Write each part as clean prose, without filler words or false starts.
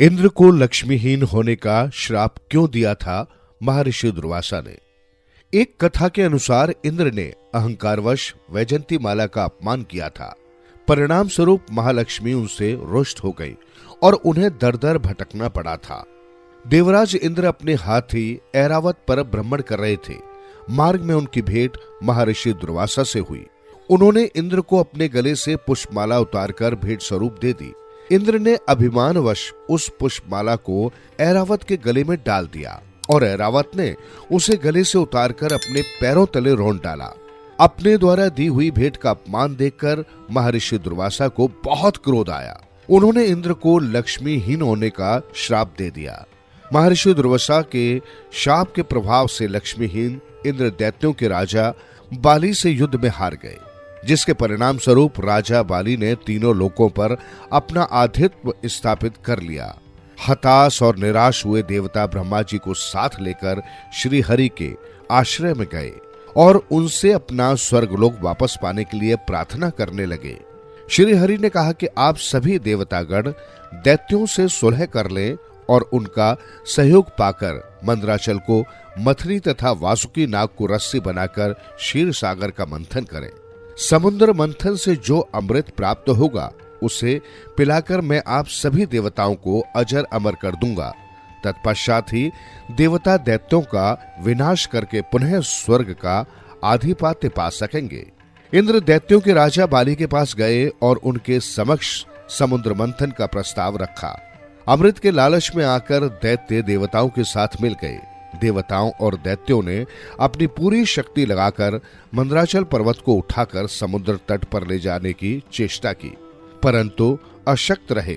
इंद्र को लक्ष्मीहीन होने का श्राप क्यों दिया था महर्षि दुर्वासा ने? एक कथा के अनुसार इंद्र ने अहंकारवश वैजंती माला का अपमान किया था। परिणाम स्वरूप महालक्ष्मी उनसे रुष्ट हो गई और उन्हें दर दर भटकना पड़ा था। देवराज इंद्र अपने हाथी ऐरावत पर भ्रमण कर रहे थे। मार्ग में उनकी भेंट महर्षि दुर्वासा से हुई। उन्होंने इंद्र को अपने गले से पुष्पमाला उतारकर भेंट स्वरूप दे दी। इंद्र ने अभिमानवश उस पुष्पमाला को ऐरावत के गले में डाल दिया और ऐरावत ने उसे गले से उतारकर अपने पैरों तले रौंद डाला। अपने द्वारा दी हुई भेंट का अपमान देखकर महर्षि दुर्वासा को बहुत क्रोध आया। उन्होंने इंद्र को लक्ष्मीहीन होने का श्राप दे दिया। महर्षि दुर्वासा के शाप के प्रभाव से लक्ष्मीहीन इंद्र दैत्यों के राजा बाली से युद्ध में हार गए, जिसके परिणाम स्वरूप राजा बाली ने तीनों लोकों पर अपना आधिपत्य स्थापित कर लिया। हताश और निराश हुए देवता ब्रह्मा जी को साथ लेकर श्री हरि के आश्रय में गए और उनसे अपना स्वर्गलोक वापस पाने के लिए प्रार्थना करने लगे। श्री हरि ने कहा कि आप सभी देवतागण दैत्यों से सुलह कर लें और उनका सहयोग पाकर मंदराचल को मथनी तथा वासुकी नाग को रस्सी बनाकर क्षीर सागर का मंथन करें। समुद्र मंथन से जो अमृत प्राप्त होगा उसे पिलाकर मैं आप सभी देवताओं को अजर अमर कर दूंगा। तत्पश्चात ही देवता दैत्यों का विनाश करके पुनः स्वर्ग का आधिपत्य पा सकेंगे। इंद्र दैत्यों के राजा बाली के पास गए और उनके समक्ष समुद्र मंथन का प्रस्ताव रखा। अमृत के लालच में आकर दैत्य देवताओं के साथ मिल गए। देवताओं और दैत्यों ने अपनी पूरी शक्ति लगाकर मंदराचल पर्वत को उठाकर समुद्र तट पर ले जाने की चेष्टा की, परंतु अशक्त रहे।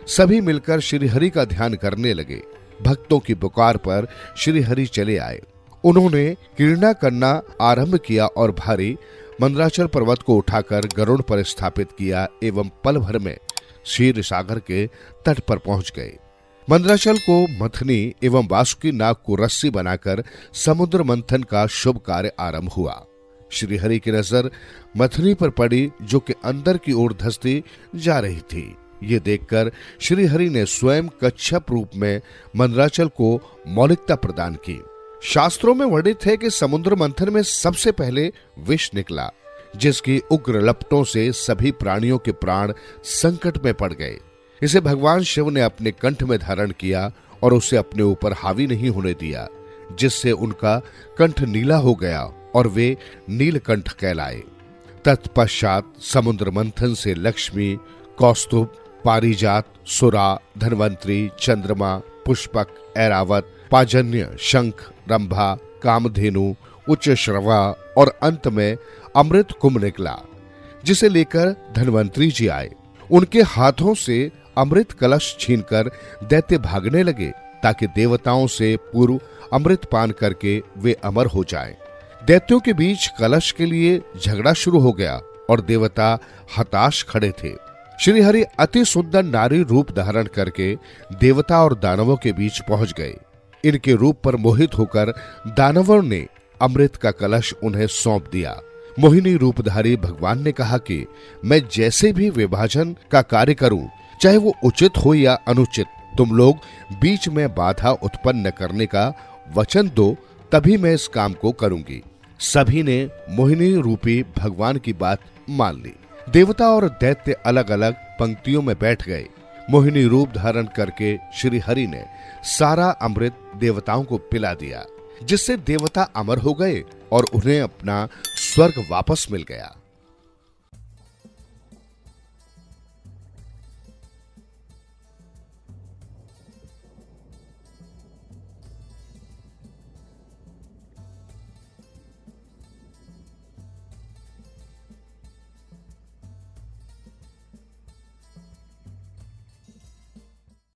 सभी मिलकर श्रीहरि का ध्यान करने लगे। भक्तों की पुकार पर श्रीहरि चले आए। उन्होंने क्रीड़ा करना आरंभ किया और भारी मंदराचल पर्वत को उठाकर गरुड़ पर स्थापित किया एवं पल भर में क्षीर सागर के तट पर पहुंच गए। मंदराचल को मथनी एवं वासुकी नाग को रस्सी बनाकर समुद्र मंथन का शुभ कार्य आरंभ हुआ। श्रीहरि की नजर मथनी पर पड़ी, जो कि अंदर की ओर धंसती जा रही थी। ये देखकर श्रीहरि ने स्वयं कच्छप रूप में मंदराचल को मौलिकता प्रदान की। शास्त्रों में वर्णित है कि समुद्र मंथन में सबसे पहले विष निकला, जिसकी उग्र लपटों से सभी प्राणियों के प्राण संकट में पड़ गए। इसे भगवान शिव ने अपने कंठ में धारण किया और उसे अपने ऊपर हावी नहीं होने दिया, जिससे उनका कंठ नीला हो गया और वे नीलकंठ कहलाए। तत्पश्चात समुद्र मंथन से लक्ष्मी, कौस्तुभ, पारिजात, सुरा, धन्वंतरी, चंद्रमा, पुष्पक, ऐरावत, पाजन्य, शंख, रंभा, कामधेनु, उच्च श्रवा और अंत में अमृत कुंभ निकला, जिसे लेकर धन्वंतरी जी आए। उनके हाथों से अमृत कलश छीनकर दैत्य भागने लगे, ताकि देवताओं से पूर्व अमृत पान करके वे अमर हो जाएं। दैत्यों के बीच कलश के लिए झगड़ा शुरू हो गया और देवता हताश खड़े थे। श्रीहरि अति सुंदर नारी रूप धारण करके देवता और दानवों के बीच पहुंच गए। इनके रूप पर मोहित होकर दानवों ने अमृत का कलश उन्हें सौंप दिया। मोहिनी रूपधारी भगवान ने कहा कि मैं जैसे भी विभाजन का कार्य करूं, चाहे वो उचित हो या अनुचित, तुम लोग बीच में बाधा उत्पन्न न करने का वचन दो, तभी मैं इस काम को करूंगी। सभी ने मोहिनी रूपी भगवान की बात मान ली। देवता और दैत्य अलग अलग पंक्तियों में बैठ गए। मोहिनी रूप धारण करके श्री हरि ने सारा अमृत देवताओं को पिला दिया, जिससे देवता अमर हो गए और उन्हें अपना स्वर्ग वापस मिल गया।